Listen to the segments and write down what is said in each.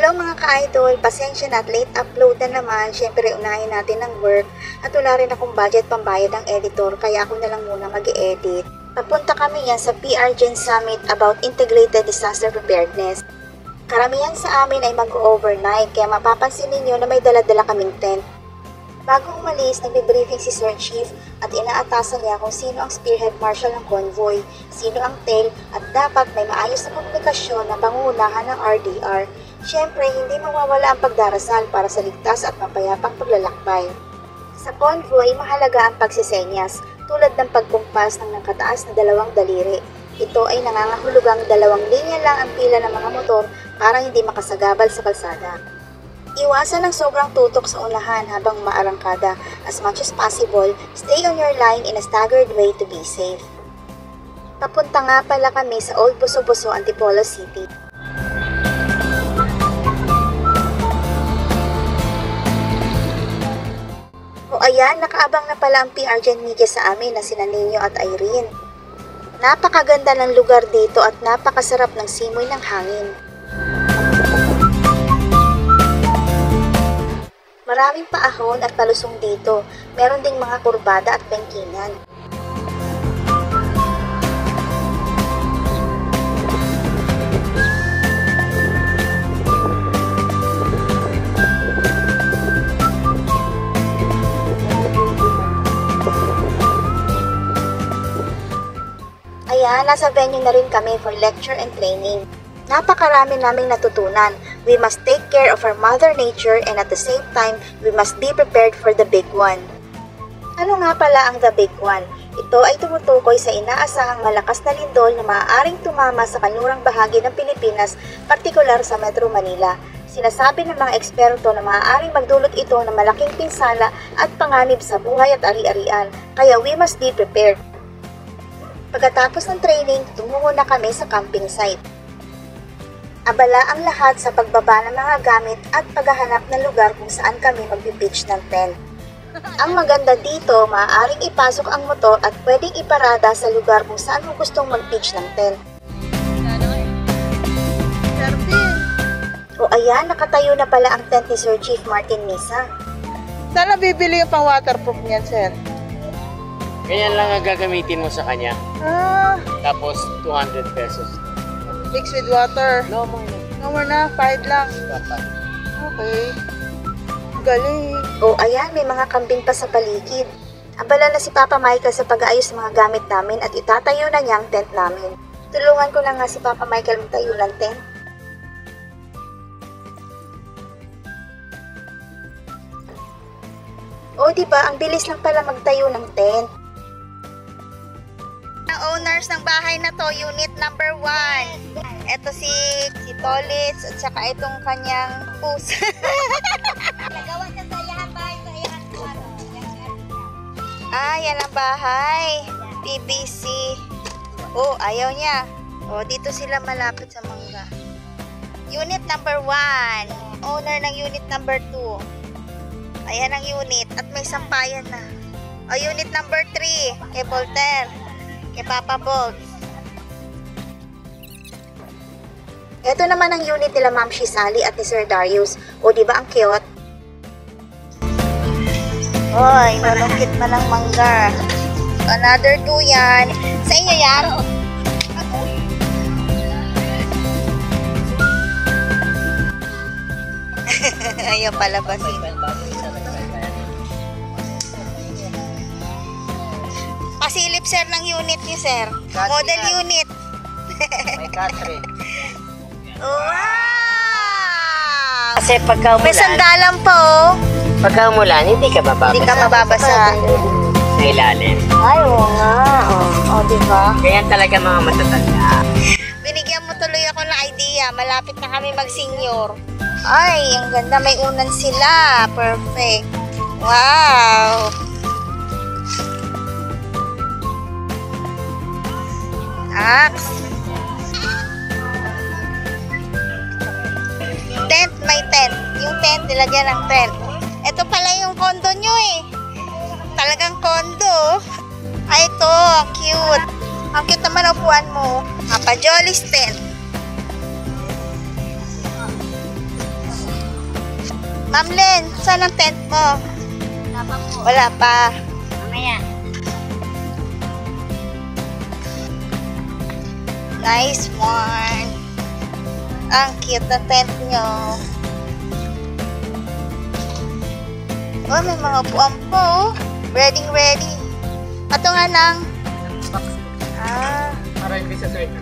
Hello mga ka-idol, pasensya na at late upload na naman. Siyempre unahin natin ng work at wala rin akong budget pambayad ng editor kaya ako na lang muna mag-e-edit. Papunta kami yan sa PR Gen Summit about Integrated Disaster Preparedness. Karamihan sa amin ay mag-overnight kaya mapapansin ninyo na may dala-dala kaming tent. Bago umalis, nagbe-briefing si Sir Chief at inaatasan niya kung sino ang spearhead marshal ng convoy, sino ang tail at dapat may maayos na komunikasyon na pangunahan ng RDR. Siyempre, hindi mawawala ang pagdarasal para sa ligtas at mapayapang paglalakbay. Sa convoy, mahalaga ang pagsisenyas, tulad ng pagkumpas ng nakataas na dalawang daliri. Ito ay nangangahulugang 2 linya lang ang pila ng mga motor para hindi makasagabal sa kalsada. Iwasan ang sobrang tutok sa unahan habang maarangkada. As much as possible, stay on your line in a staggered way to be safe. Papunta nga pala kami sa Old Boso-Boso, Antipolo City. O ayan, nakaabang na pala ang PR Gen Media sa amin na sina Nino at Irene. Napakaganda ng lugar dito at napakasarap ng simoy ng hangin. Maraming paahon at palusong dito. Meron ding mga kurbada at bengkingan. Ayan, nasa venue na rin kami for lecture and training. Napakarami naming natutunan. We must take care of our Mother Nature and at the same time, we must be prepared for the big one. Ano nga pala ang the big one? Ito ay tumutukoy sa inaasahang malakas na lindol na maaaring tumama sa kanlurang bahagi ng Pilipinas, partikular sa Metro Manila. Sinasabi ng mga eksperto na maaaring magdulot ito ng malaking pinsala at panganib sa buhay at ari-arian, kaya we must be prepared. Pagkatapos ng training, tumungo na kami sa camping site. Abala ang lahat sa pagbaba ng mga gamit at paghahanap ng lugar kung saan kami magpipitch ng tent. Ang maganda dito, maaaring ipasok ang motor at pwedeng iparada sa lugar kung saan mo gustong mag-pitch ng tent. O ayan, nakatayo na pala ang tent ni Sir Chief Martin Misa. Saan bibili yung pang waterproof niyan, sir? Ganyan lang ang gagamitin mo sa kanya. Tapos 200 pesos. Mix with water. No more na. No more na, 5 lang. Dapat. Okay. Galing. O ayan, may mga kambing pa sa paligid. Abala na si Papa Michael sa pag-aayos ng mga gamit namin at itatayo na niya ang tent namin. Tulungan ko na nga si Papa Michael magtayo ng tent. O diba, ang bilis lang pala magtayo ng tent. Owners ng bahay na to, unit number 1. Ito si Tolitz at saka itong kanyang pusa. Yan ang bahay. PVC. Oh, ayaw niya. Oh, dito sila malapit sa mangga. Unit number 1. Owner ng unit number 2. Ayan ang unit at may sampayan na. O, unit number 3. Kay Voltaire. Kay Papa Bolt. Ito naman ang unit nila Ma'am Shisali at ni Sir Darius. O, di ba ang cute? Hoy, malungkit man ang mangga. Another 2 yan. Sa inyo, Yaro. Ayaw palabasin. Pasilip, sir, ng unit niyo, sir. Model unit. May cartridge. Wow! Kasi pagka May umulan, sandalan pa, oh. pagka umulan, hindi ka mababasa. Hindi ka mababasa. Sa ilalim. Ay, oo nga. Oh, diba? Kaya talaga mga matatanda. Binigyan mo tuloy ako ng idea. Malapit na kami mag-senior. Ay, ang ganda. May unan sila. Perfect. Wow! Ax. Tent, may tent. Yung tent, nilagyan ng tent. Ito pala yung condo nyo eh. Talagang condo. Ay, ito. Ang cute. Ang cute naman upuan mo. Papa Jolly's tent. Ma'am Len, saan ang tent mo? Wala pa. Mamaya. Nice one. Ang cute na tent nyo. Oh, may mga upuan po. Ready. Ito nga lang. Para hindi sa side.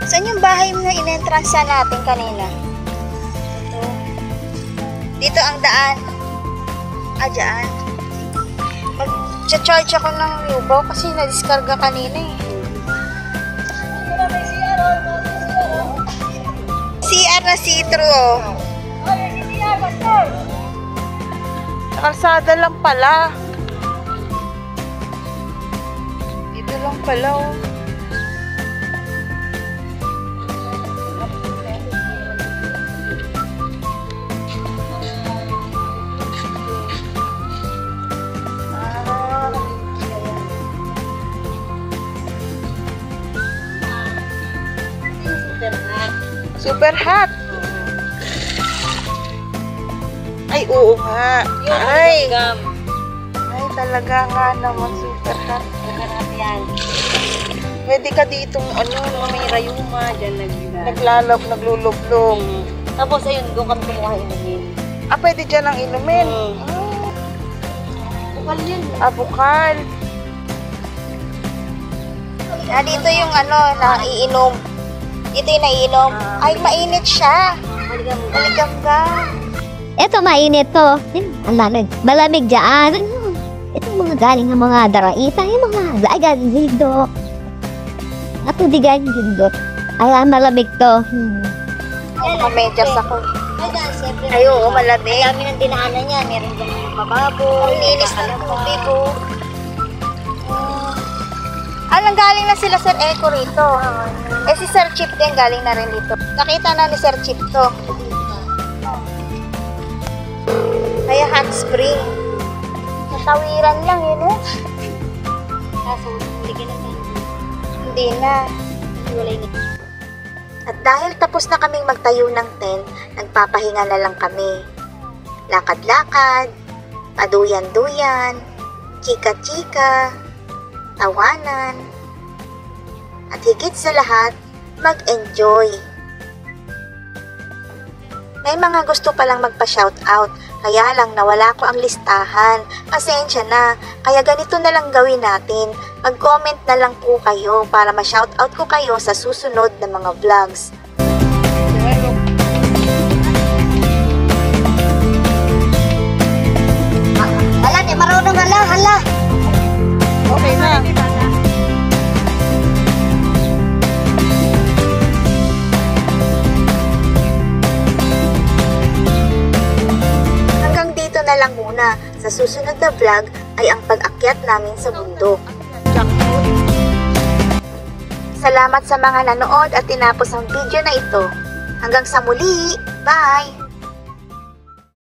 Saan yung bahay na in-entrance natin kanina? Ito. Dito ang daan. Dyan. Mag-charge ako ng Yubo kasi na-discarga kanina eh. CR na see-through oh. Sa kalsada lang pala. Dito lang pala oh. Super hot. Ay, oo nga. Ay, talaga nga naman super hot. Yan. Pwede ka ditong ano, May rayuma dyan naglulublog. Tapos ayun, doon kami kumuha inumin. Pwede dyan ang inumin. Bukal yan. Bukal. Dito yung naiinom. Dito yung naiinom. Ay, mainit siya. Maligam-gam. Ito, mainit to. Ang lamig. Malamig dyan. Ito mga galing ng mga daraita. Yung mga lagan dito. Ako di galing dito. Ay, malamig to. Nakamedyas ako. Siyempre. Ay, oo, malamig. Ang dami ng dinaanan niya. Meron dyan mababo. Ang linis ng tubig, oh. Galing na sila Sir Echo rito. Si Sir Chip din galing na rin dito. Nakita na ni Sir Chip to. Kaya hot spring. Natawiran lang yun, eh. Kaso, hindi ka na Hindi na. wala na. At dahil tapos na kaming magtayo ng tent, nagpapahinga na lang kami. Lakad-lakad, paduyan-duyan, chika-chika, tawanan, at higit sa lahat, mag-enjoy. May mga gusto palang magpa-shoutout, kaya lang nawala ko ang listahan. Pasensya na, kaya ganito na lang gawin natin. Mag-comment na lang po kayo para ma-shoutout ko kayo sa susunod na mga vlogs. Hala, di marunong hala. Okay na. Hanggang dito na lang muna. Sa susunod na vlog ay ang pag-akyat namin sa bundok. Salamat sa mga nanood at tinapos ang video na ito. Hanggang sa muli. Bye!